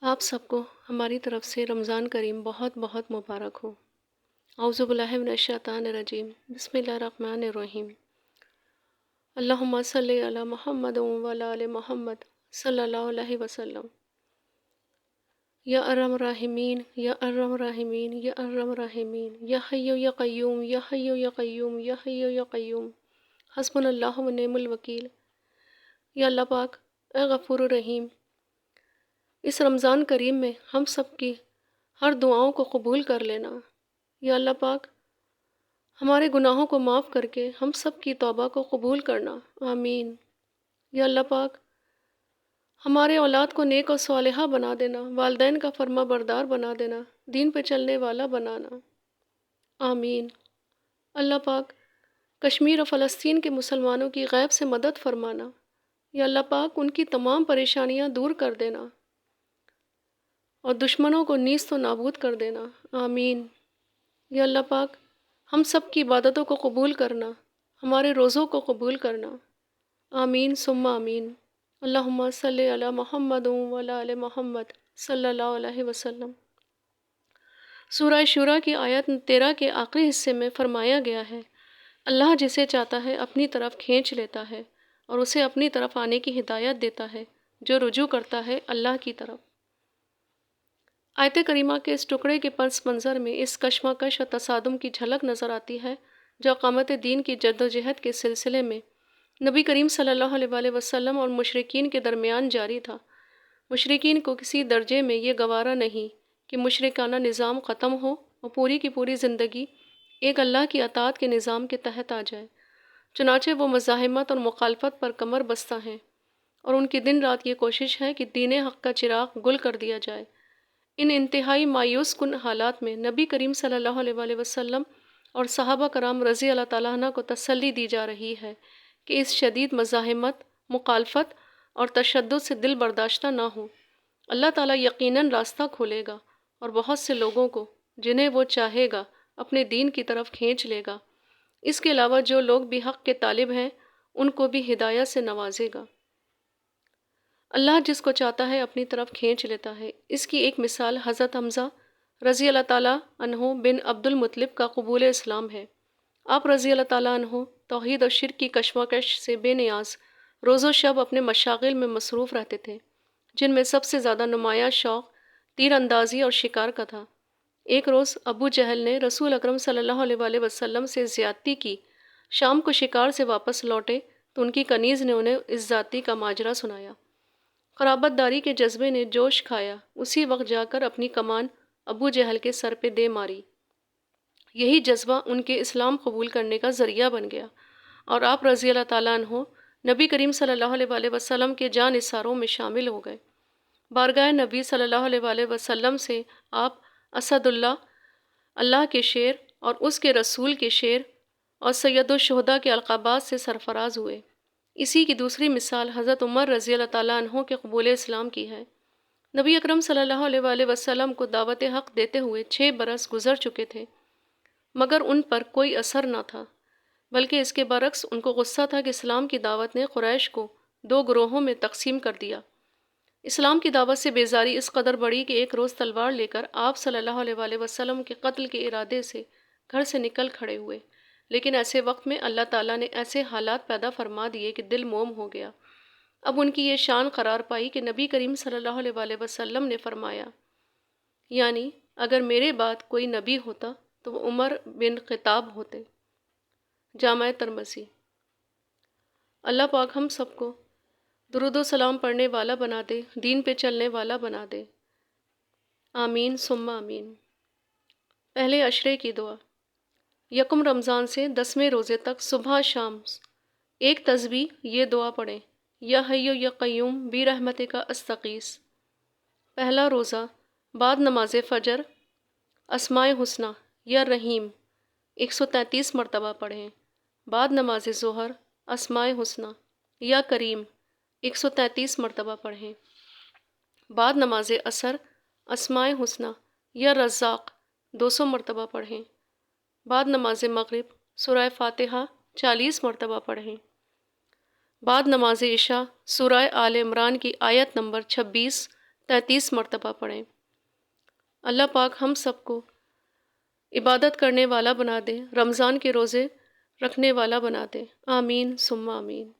آپ سب کو ہماری طرف سے رمضان کریم بہت بہت مبارک ہو۔ اعوذ باللہ من الشیطان الرجیم، بسم اللہ الرحمن الرحیم۔ اللہم صلی علی محمد وعلی آل محمد صلی اللہ علیہ وسلم۔ یا ارحم الراحمین، یا ارحم الراحمین، یا ارحم الراحمین، یا حی یا قیوم، یا حی یا قیوم، یا حی یا قیوم، حسبنا اللہ و نعم الوکیل۔ یا اللہ پاک، اے غفور الرحیم، اس رمضان کریم میں ہم سب کی ہر دعاؤں کو قبول کر لینا۔ یا اللہ پاک، ہمارے گناہوں کو معاف کر کے ہم سب کی توبہ کو قبول کرنا، آمین۔ یا اللہ پاک، ہمارے اولاد کو نیک و صالحہ بنا دینا، والدین کا فرما بردار بنا دینا، دین پہ چلنے والا بنانا، آمین۔ اللہ پاک، کشمیر و فلسطین کے مسلمانوں کی غیب سے مدد فرمانا۔ یا اللہ پاک، ان کی تمام پریشانیاں دور کر دینا اور دشمنوں کو نیست و نابود کر دینا، آمین۔ یا اللہ پاک، ہم سب کی عبادتوں کو قبول کرنا، ہمارے روزوں کو قبول کرنا، آمین ثم آمین۔ اللہم صلی علی محمد وعلی آل محمد صلی اللہ علیہ وسلم۔ سورہ شورى کی آیت 13 کے آخری حصے میں فرمایا گیا ہے، اللہ جسے چاہتا ہے اپنی طرف کھینچ لیتا ہے اور اسے اپنی طرف آنے کی ہدایت دیتا ہے جو رجوع کرتا ہے اللہ کی طرف۔ آیت کریمہ کے اس ٹکڑے کے پس منظر میں اس کشمکش اور تصادم کی جھلک نظر آتی ہے جو اقامت دین کی جدوجہد کے سلسلے میں نبی کریم صلی اللہ علیہ وآلہ وسلم اور مشرکین کے درمیان جاری تھا۔ مشرکین کو کسی درجے میں یہ گوارا نہیں کہ مشرکانہ نظام ختم ہو اور پوری کی پوری زندگی ایک اللہ کی اطاعت کے نظام کے تحت آ جائے، چنانچہ وہ مزاحمت اور مخالفت پر کمر بستہ ہیں، اور ان کی دن رات یہ کوشش ہے کہ دین حق کا چراغ گل کر دیا جائے۔ ان انتہائی مایوس کن حالات میں نبی کریم صلی اللہ علیہ وآلہ وسلم اور صحابہ کرام رضی اللہ تعالیٰ عنہ کو تسلی دی جا رہی ہے کہ اس شدید مزاحمت، مخالفت اور تشدد سے دل برداشتہ نہ ہو۔ اللہ تعالیٰ یقیناً راستہ کھولے گا اور بہت سے لوگوں کو جنہیں وہ چاہے گا اپنے دین کی طرف کھینچ لے گا۔ اس کے علاوہ جو لوگ بھی حق کے طالب ہیں ان کو بھی ہدایت سے نوازے گا۔ اللہ جس کو چاہتا ہے اپنی طرف کھینچ لیتا ہے۔ اس کی ایک مثال حضرت حمزہ رضی اللہ تعالیٰ عنہ بن عبد المطلب کا قبول اسلام ہے۔ آپ رضی اللہ تعالیٰ عنہ توحید اور شرک کی کشمکش سے بے نیاز روز و شب اپنے مشاغل میں مصروف رہتے تھے، جن میں سب سے زیادہ نمایاں شوق تیر اندازی اور شکار کا تھا۔ ایک روز ابو جہل نے رسول اکرم صلی اللہ علیہ وآلہ وسلم سے زیادتی کی۔ شام کو شکار سے واپس لوٹے تو ان کی کنیز نے انہیں اس زیادتی کا ماجرا سنایا۔ قرابت داری کے جذبے نے جوش کھایا، اسی وقت جا کر اپنی کمان ابو جہل کے سر پہ دے ماری۔ یہی جذبہ ان کے اسلام قبول کرنے کا ذریعہ بن گیا اور آپ رضی اللہ تعالیٰ عنہ نبی کریم صلی اللہ علیہ وآلہ وسلم کے جاں نثاروں میں شامل ہو گئے۔ بارگاہ نبی صلی اللہ علیہ وآلہ وسلم سے آپ اسد اللہ، اللہ کے شیر اور اس کے رسول کے شیر اور سید الشہداء کے القابات سے سرفراز ہوئے۔ اسی کی دوسری مثال حضرت عمر رضی اللہ تعالیٰ عنہ کے قبول اسلام کی ہے۔ نبی اکرم صلی اللہ علیہ وآلہ وسلم کو دعوت حق دیتے ہوئے 6 برس گزر چکے تھے، مگر ان پر کوئی اثر نہ تھا، بلکہ اس کے برعکس ان کو غصہ تھا کہ اسلام کی دعوت نے قریش کو 2 گروہوں میں تقسیم کر دیا۔ اسلام کی دعوت سے بیزاری اس قدر بڑھی کہ ایک روز تلوار لے کر آپ صلی اللہ علیہ وآلہ وسلم کے قتل کے ارادے سے گھر سے نکل کھڑے ہوئے، لیکن ایسے وقت میں اللہ تعالیٰ نے ایسے حالات پیدا فرما دیے کہ دل موم ہو گیا۔ اب ان کی یہ شان قرار پائی کہ نبی کریم صلی اللہ علیہ وآلہ وسلم نے فرمایا، یعنی اگر میرے بعد کوئی نبی ہوتا تو وہ عمر بن خطاب ہوتے۔ جامع ترمذی۔ اللہ پاک ہم سب کو درود و سلام پڑھنے والا بنا دے، دین پہ چلنے والا بنا دے، آمین ثم آمین۔ پہلے عشرے کی دعا۔ یکم رمضان سے 10ویں روزے تک صبح شام ایک تسبیح یہ دعا پڑھیں، یا حی یا قیوم برحمتک استغیث۔ پہلا روزہ بعد نماز فجر اسماء حسنی یا رحیم 133 مرتبہ پڑھیں۔ بعد نماز ظہر اسماء حسنی یا کریم 133 مرتبہ پڑھیں۔ بعد نماز عصر اسماء حسنی یا رزاق 200 مرتبہ پڑھیں۔ بعد نماز مغرب سورہ فاتحہ 40 مرتبہ پڑھیں۔ بعد نماز عشاء سورہ آل عمران کی آیت نمبر 26 33 مرتبہ پڑھیں۔ اللہ پاک ہم سب کو عبادت کرنے والا بنا دے، رمضان کے روزے رکھنے والا بنا دے۔ آمین ثم آمین۔